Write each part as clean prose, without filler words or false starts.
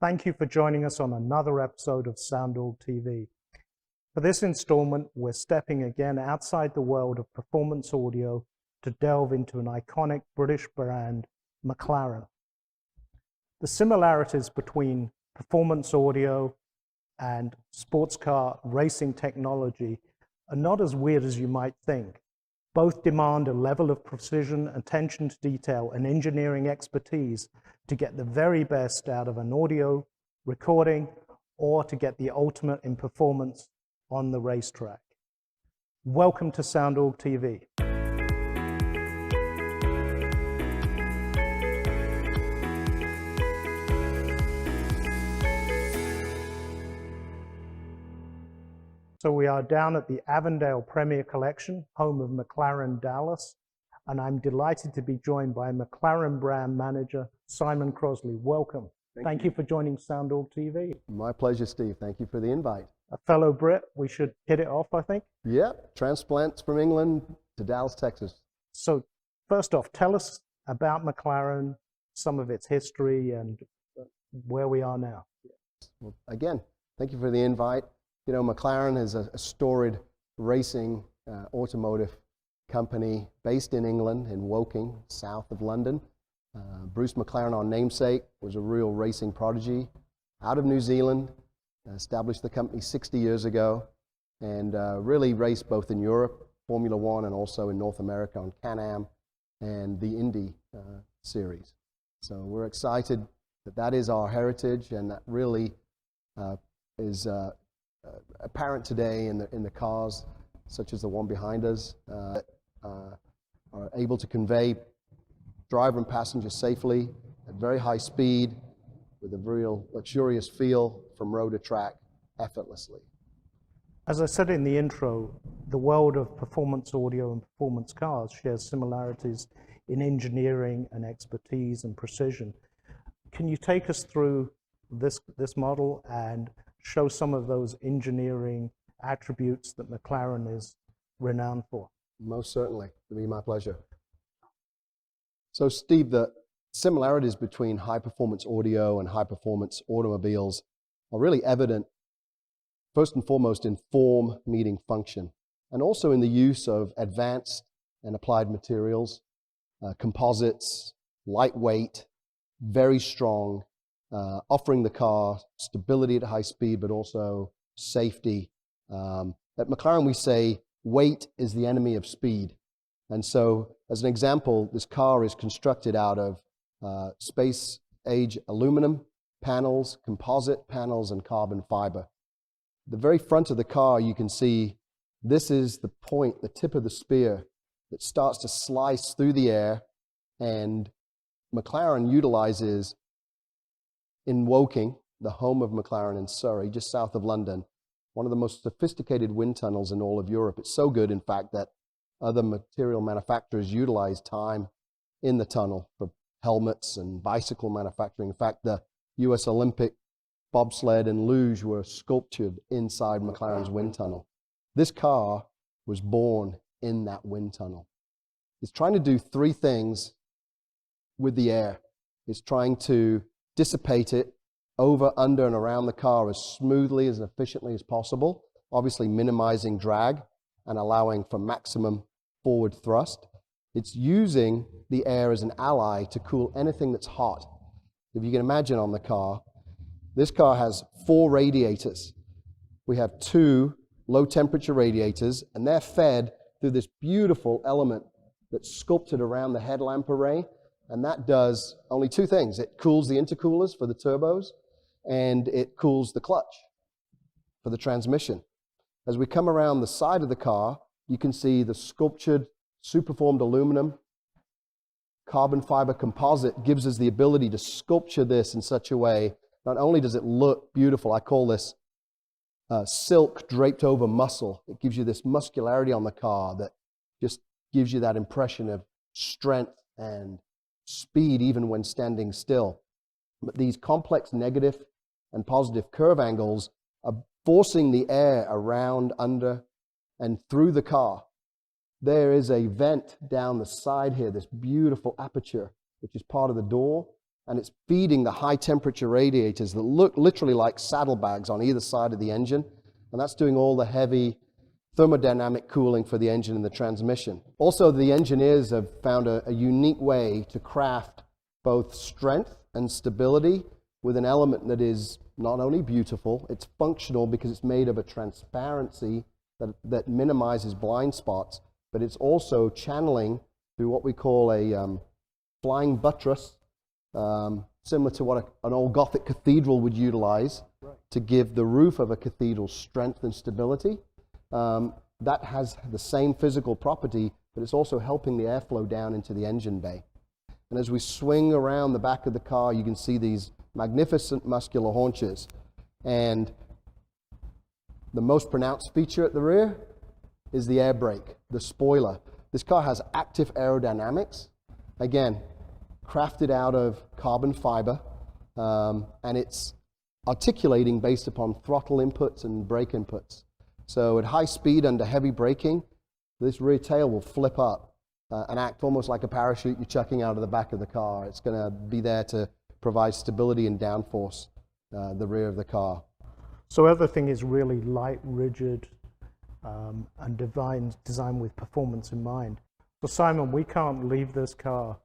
Thank you for joining us on another episode of SoundOrg TV. For this installment, we're stepping again outside the world of performance audio to delve into an iconic British brand, McLaren. The similarities between performance audio and sports car racing technology are not as weird as you might think. Both demand a level of precision, attention to detail, and engineering expertise to get the very best out of an audio recording or to get the ultimate in performance on the racetrack. Welcome to SoundOrg TV. So we are down at the Avondale Premier Collection, home of McLaren Dallas, and I'm delighted to be joined by McLaren brand manager, Simon Crosley. Welcome. Thank you for joining SoundOrg TV. My pleasure, Steve. Thank you for the invite. A fellow Brit, we should hit it off, I think. Yeah, transplants from England to Dallas, Texas. So first off, tell us about McLaren, some of its history, and where we are now. Well, again, thank you for the invite. You know, McLaren is a storied racing automotive company based in England, in Woking, south of London. Bruce McLaren, our namesake, was a real racing prodigy out of New Zealand, established the company 60 years ago, and really raced both in Europe, Formula One, and also in North America on Can-Am and the Indy series. So we're excited that that is our heritage, and that really is apparent today in the cars, such as the one behind us, that are able to convey driver and passenger safely at very high speed with a real luxurious feel from road to track effortlessly. As I said in the intro, the world of performance audio and performance cars shares similarities in engineering and expertise and precision. Can you take us through this model and show some of those engineering attributes that McLaren is renowned for? Most certainly. It'll be my pleasure. So, Steve, the similarities between high-performance audio and high-performance automobiles are really evident, first and foremost, in form meeting function, and also in the use of advanced and applied materials, composites, lightweight, very strong, offering the car stability at high speed, but also safety. At McLaren, we say weight is the enemy of speed. And so, as an example, this car is constructed out of space-age aluminum panels, composite panels, and carbon fiber. The very front of the car, you can see this is the point, the tip of the spear that starts to slice through the air, and McLaren utilizes in Woking, the home of McLaren in Surrey, just south of London, one of the most sophisticated wind tunnels in all of Europe. It's so good, in fact, that other material manufacturers utilize time in the tunnel for helmets and bicycle manufacturing. In fact, the US Olympic bobsled and luge were sculptured inside McLaren's wind tunnel. This car was born in that wind tunnel. It's trying to do three things with the air. It's trying to dissipate it over, under, and around the car as smoothly, as efficiently as possible, obviously minimizing drag and allowing for maximum forward thrust. It's using the air as an ally to cool anything that's hot. If you can imagine on the car, this car has 4 radiators. We have 2 low temperature radiators, and they're fed through this beautiful element that's sculpted around the headlamp array. And that does only 2 things. It cools the intercoolers for the turbos, and it cools the clutch for the transmission. As we come around the side of the car, you can see the sculptured, superformed aluminum, carbon fiber composite gives us the ability to sculpture this in such a way, not only does it look beautiful, I call this silk draped over muscle. It gives you this muscularity on the car that just gives you that impression of strength and speed even when standing still. But these complex negative and positive curve angles are forcing the air around, under, and through the car. There is a vent down the side here, this beautiful aperture, which is part of the door, and it's feeding the high temperature radiators that look literally like saddlebags on either side of the engine, and that's doing all the heavy thermodynamic cooling for the engine and the transmission. Also, the engineers have found a unique way to craft both strength and stability with an element that is not only beautiful, it's functional because it's made of a transparency that minimizes blind spots, but it's also channeling through what we call a flying buttress, similar to what an old Gothic cathedral would utilize to give the roof of a cathedral strength and stability. That has the same physical property, but it's also helping the airflow down into the engine bay. And as we swing around the back of the car, you can see these magnificent muscular haunches. And the most pronounced feature at the rear is the air brake, the spoiler. This car has active aerodynamics, again, crafted out of carbon fiber, and it's articulating based upon throttle inputs and brake inputs. So at high speed under heavy braking, this rear tail will flip up and act almost like a parachute you're chucking out of the back of the car. It's going to be there to provide stability and downforce the rear of the car. So everything is really light, rigid, and designed with performance in mind. So Simon, we can't leave this car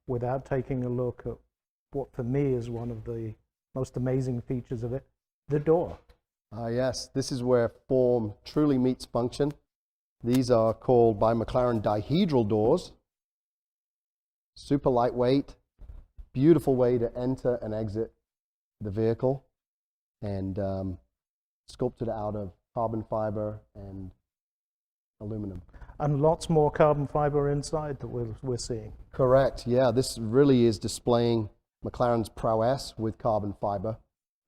without taking a look at what for me is one of the most amazing features of it, the door. Yes, this is where form truly meets function. These are called by McLaren dihedral doors. Super lightweight, beautiful way to enter and exit the vehicle, and sculpted out of carbon fiber and aluminum. And lots more carbon fiber inside that we're seeing. Correct, yeah. This really is displaying McLaren's prowess with carbon fiber.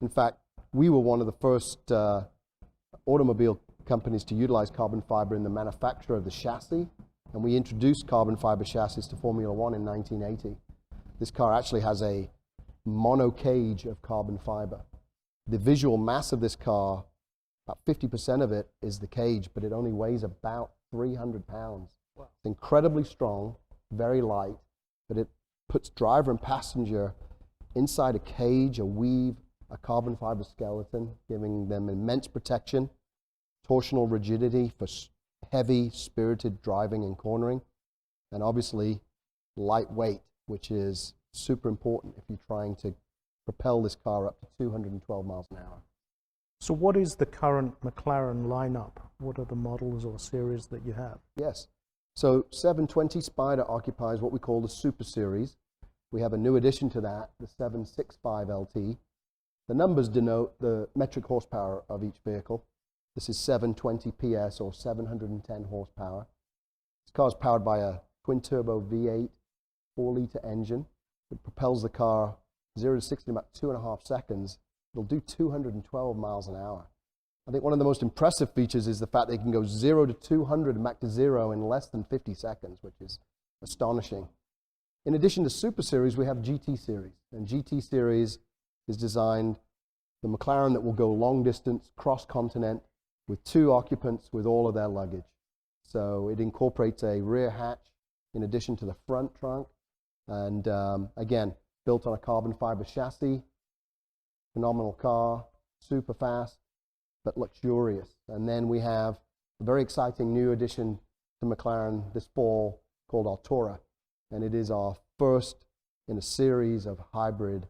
In fact, we were one of the first automobile companies to utilize carbon fiber in the manufacture of the chassis, and we introduced carbon fiber chassis to Formula One in 1980. This car actually has a mono cage of carbon fiber. The visual mass of this car, about 50% of it is the cage, but it only weighs about 300 pounds. Wow. It's incredibly strong, very light, but it puts driver and passenger inside a cage, a weave, a carbon fiber skeleton, giving them immense protection, torsional rigidity for heavy, spirited driving and cornering, and obviously lightweight, which is super important if you're trying to propel this car up to 212 miles an hour. So what is the current McLaren lineup? What are the models or series that you have? Yes. So 720 Spider occupies what we call the Super Series. We have a new addition to that, the 765 LT. The numbers denote the metric horsepower of each vehicle. This is 720 PS or 710 horsepower. This car is powered by a twin-turbo V8 4-liter engine. It propels the car 0 to 60 in about 2.5 seconds. It'll do 212 miles an hour. I think one of the most impressive features is the fact that it can go 0 to 200 and back to 0 in less than 50 seconds, which is astonishing. In addition to Super Series, we have GT Series. And GT Series is designed the McLaren that will go long distance, cross-continent, with 2 occupants with all of their luggage. So it incorporates a rear hatch in addition to the front trunk. And again, built on a carbon fiber chassis, phenomenal car, super fast, but luxurious. And then we have a very exciting new addition to McLaren this fall called Artura. And it is our first in a series of hybrid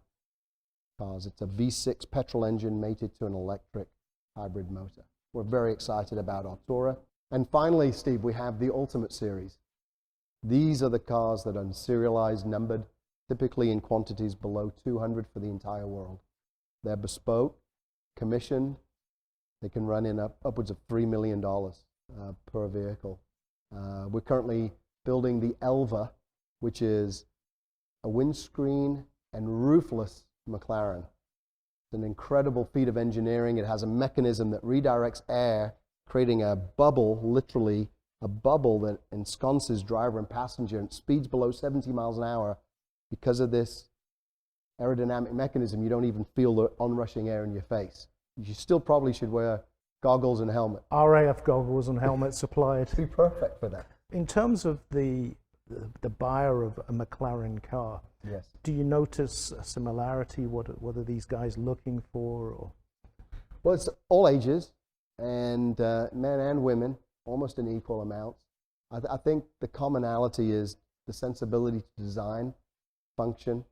cars. It's a V6 petrol engine mated to an electric hybrid motor. We're very excited about Artura. And finally, Steve, we have the Ultimate Series. These are the cars that are serialized, numbered, typically in quantities below 200 for the entire world. They're bespoke, commissioned. They can run in upwards of $3 million per vehicle. We're currently building the Elva, which is a windscreen and roofless McLaren. It's an incredible feat of engineering. It has a mechanism that redirects air, creating a bubble, literally a bubble that ensconces driver and passenger and speeds below 70 miles an hour. Because of this aerodynamic mechanism, you don't even feel the onrushing air in your face. You still probably should wear goggles and a helmet. RAF goggles and helmets supplied. Be perfect for that. In terms of the buyer of a McLaren car, Yes. Do you notice a similarity? What are these guys looking for? Or? Well, it's all ages, and men and women, almost in equal amounts. I think the commonality is the sensibility to design, function,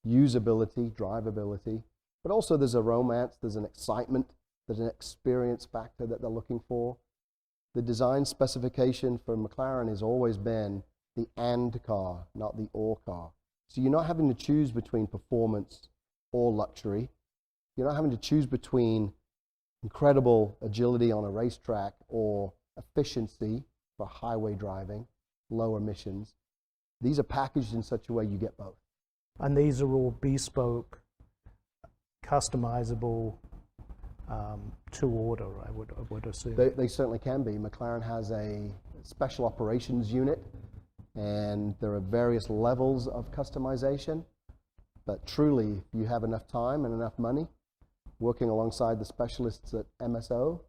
usability, drivability, but also there's a romance, there's an excitement, there's an experience factor that they're looking for. The design specification for McLaren has always been the and car, not the or car. So you're not having to choose between performance or luxury. You're not having to choose between incredible agility on a racetrack or efficiency for highway driving, low emissions. These are packaged in such a way you get both. And these are all bespoke, customizable, to order, I would assume. They certainly can be. McLaren has a special operations unit, and there are various levels of customization. But truly, if you have enough time and enough money, working alongside the specialists at MSO,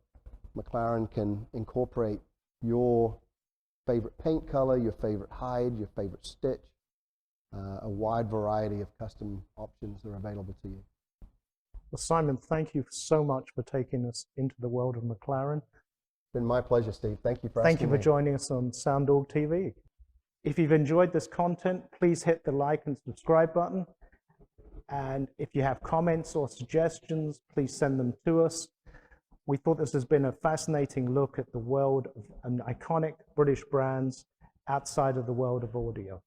McLaren can incorporate your favorite paint color, your favorite hide, your favorite stitch. A wide variety of custom options are available to you. Well, Simon, thank you so much for taking us into the world of McLaren. It's been my pleasure, Steve. Thank you for asking me. Thank you for joining us on SoundOrg TV. If you've enjoyed this content, please hit the like and subscribe button. And if you have comments or suggestions, please send them to us. We thought this has been a fascinating look at the world of iconic British brands outside of the world of audio.